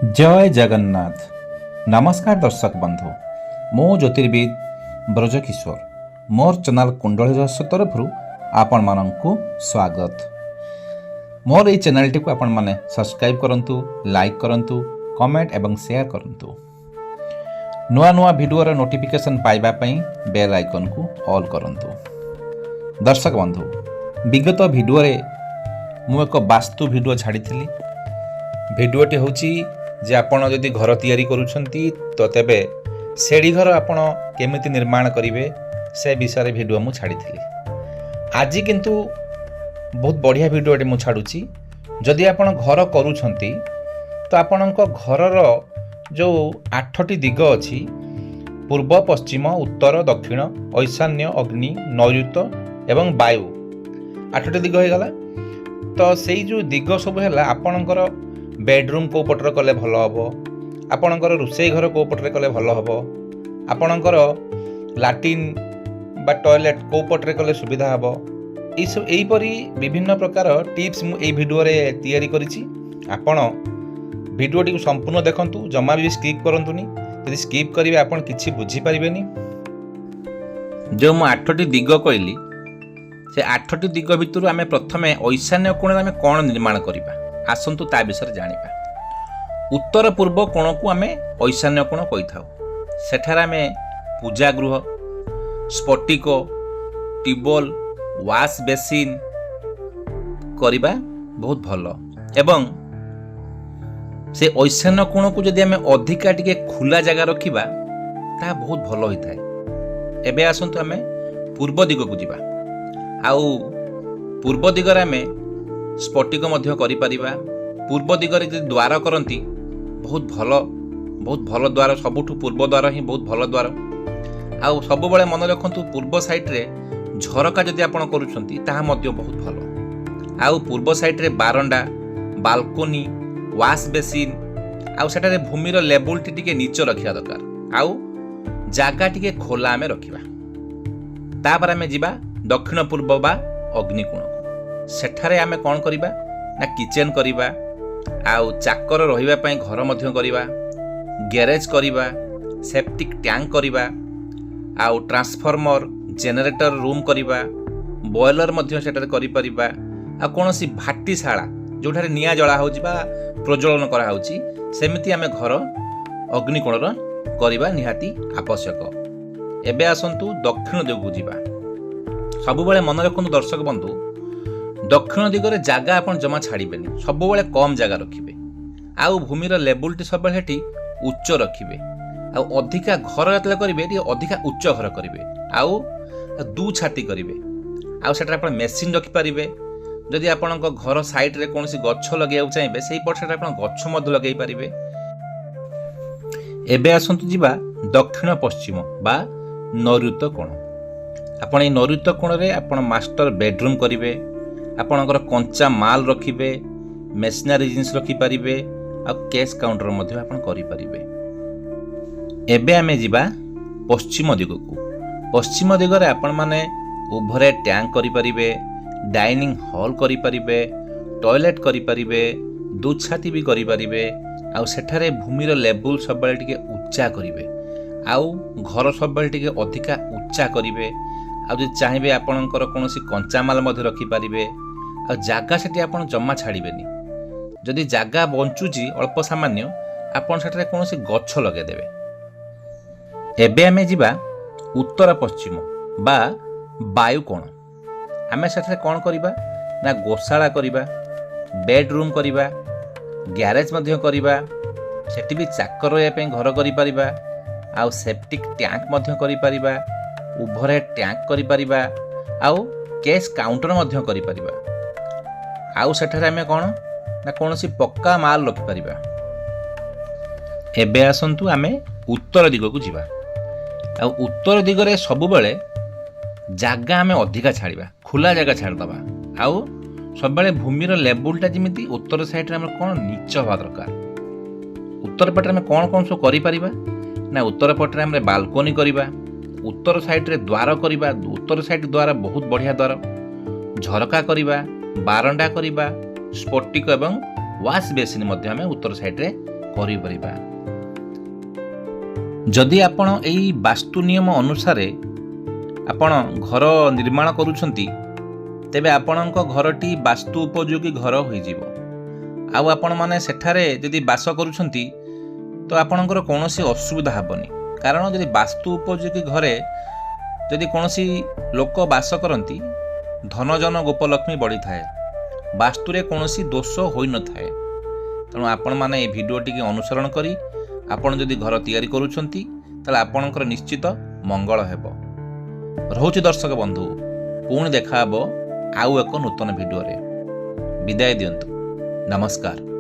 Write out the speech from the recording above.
जय जगन्नाथ। नमस्कार दर्शक बंधु, मो ज्योतिर्विद ब्रजकिशोर मोर चैनल कुंडली रहस्य तरफ आपण मानक स्वागत। मोर ये चैनल टी आपण माने सब्सक्राइब करंतु, लाइक करंतु, कमेंट एवं शेयर करंतु। नुआ नुआ वीडियो रा नोटिफिकेशन पाइबा पई बेल आइकन को ऑल करंतु। दर्शक बंधु, विगत वीडियो रे मु एक वास्तु वीडियो छाड़ी थिली। वीडियोटी होची जे आपण जदि घर तैयारी करूछंती तो तेबे सेड़ी घर आपण केमिति निर्माण करिवे से विषय वीडियो मु छाड़ी थिली। आज किंतु बहुत बढ़िया वीडियोटी मु छाड़ुची। जदि आपण घर करूछंती तो आपणक घरर जो 8टी दिग अछि, पूर्व, पश्चिम, उत्तर, दक्षिण, ईशान्य, अग्नि, नैऋत्य एवं वायु, 8टी दिग हो गला। तो सेई जो दिग सब है आपणकर बेडरूम को पटरे कले भल हम, आपणकर रोषे घर को पटरे कले भल हम, आपणकर लाट्रिन बा टॉयलेट को पटरे कले सुविधा हम। यहीपरी विभिन्न प्रकार टिप्स मु वीडियो रे तैयारी करिछि। आपण वीडियोटी को संपूर्ण देखंतु, जमा भी स्किप करंतुनी। यदि स्किप करिवे आपण किछि बुझी परिबेनी। जो मु 8टी दिग कहली से 8टी दिग भितरु आमे प्रथमे ईशान्य कोण आमे कोण निर्माण करिबा, आसंतु ता विषय जानिबा। उत्तर पूर्व कोण को आमे ईशान्य कोण कहि थाउ। सेठार आमे पूजा गृह, स्फटिक, ट्यूबवेल, वाश बेसिन करिबा बहुत भल। एवं से ईशान्य कोण को जदि आमे अधिका टिके खुला जगह रखिबा ता बहुत भल होई थाए। एबे आसंतु आमे पूर्व दिग को जिबा। आउ पूर्व दिगरे आमे स्फटिक मध्य करि परिबा। पूर्व दिगरे जदि द्वार करंती बहुत भल द्वार, सबुठु पूर्व द्वार ही बहुत भल द्वार। आउ सब बेले मन रखंतु पूर्व साइड रे झरका जदि आपण करूछंती ताहा मध्य बहुत भल। आउ पूर्व साइड रे बारंडा, बालकोनी, वाश बेसिन, आउ सेटारे भूमिर लेवल टिके नीच रखिया दरकार। आउ जागा टिके खोला आमे रखिबा। तापर आमे जिबा दक्षिण पूर्व बा अग्निकोण को। सेठारे आमे कोन करिबा ना किचन करिबा, आउ चाकर रहिबा पई घर मध्य करिबा, गैरेज करिबा, सेप्टिक टैंक करिबा, आउ ट्रांसफार्मर, जनरेटर रूम करिबा, बॉयलर मध्य सेटारे करि परिबा। आ कोनोसी भाटीशाला जोठारे निया जळा होउची बा प्रज्वलन करा होउची, सेमिति आमे घर अग्निकोणर करिबा निहाती आवश्यक। एबे आसंतु दक्षिण दिगକୁ जिबा। सबुबेले मन रखंतु दर्शक बंधु, दक्षिण दिगरे जागा आपण जमा छाड़िबेनी, सबुबेले कम जागा रखिबे। आउ भूमिर लेवलटी सबेले हेटी उच्च रखिबे। आउ अधिका घर जतले करिवे टी अधिका उच्च घर करिवे। आउ दू छाती करिवे। आउ सेटा आपण मेसिन रखि परिबे। जदि आपणक घर साइड रे कोनोसी गच्छ लगेउ चाहिबे सेही पट सेटा आपण गच्छ मध्य लगेई परिबे। एबे आसंतु जिबा दक्षिण पश्चिम बा नैऋत्य कोण। आपण ए नैऋत्य कोण रे आपण मास्टर बेडरूम करिवे। आपणकर कंचा माल रखिबे, मेशनरी जिनिस रखि परिबे, आ कैश काउंटर मध्य आपण करि परिबे। एबे आमे जिबा पश्चिम दिग को। पश्चिम दिग रे आपण माने ओभरे टैंक करि परिबे, डाइनिंग हॉल करि परिबे, टॉयलेट करि परिबे, दू छाती भी करि परिबे। आउ सेठारे भूमिर लेवल सब बेले टिके उच्चा करिवे। आउ घर सब बेले टिके अधिका उच्चा करिवे। आउ जे चाहिबे आपणकर कोनोसी कंचा माल मध्य रखि परिबे। आ जागा सेठी आपण जम्मा छाड़िबेनी। जदि जागा बंचुची अल्प सामान्य, आपण सेठारे कोनोसी गच्छ लगे देबे। एबे आमे जिबा उत्तर पश्चिम बा वायु कोण। आमे सेठारे कोन करिबा ना गोशाला करिबा, बेडरूम करिबा, गैरेज मध्य करिबा, सेठी भी चाकर रहया पे घर करि परिबा। आउ सेप्टिक टैंक मध्य करि परिबा, उभरे टैंक करि परिबा, आउ कैश काउंटर मध्य करि परिबा। आउ सेठारे आमे कोन ना कोनोसी पक्का माल रखि परिबा। एबे आसंतु आमे उत्तर दिग को जिबा। आउ उत्तर दिगरे सबु बेले जागा आमे अधिका छाड़िबा, खुला जगह छाड़ दबा। आउ सब बेले भूमिर लेवलटा जिमिति उत्तर साइड रे आमे कोन नीच होबा दरकार। उत्तर पटे आमे कोन सो करि परिबा ना उत्तर पटे आमे बालकोनी करिबा, उत्तर साइड रे द्वार करिबा। उत्तर साइड द्वार बहुत बढ़िया द्वार, झरका करिबा, बारंडा करिबा, स्फटिक एवं वाश बेसिन मध्य आमे उत्तर साइड रे କରିପାରିବା। ଯଦି ଆପଣ ଏହି ବାସ୍ତୁ ନିୟମ ଅନୁସାରେ ଆପଣ ଘର ନିର୍ମାଣ କରୁଛନ୍ତି, ତେବେ ଆପଣଙ୍କ ଘରଟି ବାସ୍ତୁ ଉପଯୋଗୀ ଘର ହୋଇଯିବ। ଆଉ ଆପଣମାନେ ସେଠାରେ ଯଦି ବାସ କରୁଛନ୍ତି ତ ଆପଣଙ୍କର କୌଣସି ଅସୁବିଧା ହେବନି। କାରଣ ଯଦି ବାସ୍ତୁ ଉପଯୋଗୀ ଘରେ ଯଦି କୌଣସି ଲୋକ ବାସ କରନ୍ତି, ଧନଜନ ଗୋପଲକ୍ଷ୍ମୀ ବଢ଼ିଥାଏ। ବାସ୍ତୁରେ କୌଣସି ଦୋଷ ହୋଇନଥାଏ। ତେଣୁ ଆପଣମାନେ ଏହି ଭିଡ଼ିଓଟିକୁ ଅନୁସରଣ କରି ଆପଣ ଯଦି ଘର ତିଆରି କରୁଛନ୍ତି, ତାହେଲେ ଆପଣଙ୍କର ନିଶ୍ଚିତ ମଙ୍ଗଳ ହେବ। ରହୁଛି ଦର୍ଶକ ବନ୍ଧୁ, ପୁଣି ଦେଖା ହେବ ଆଉ ଏକ ନୂତନ ଭିଡ଼ିଓରେ। ବିଦାୟ ଦିଅନ୍ତୁ। ନମସ୍କାର।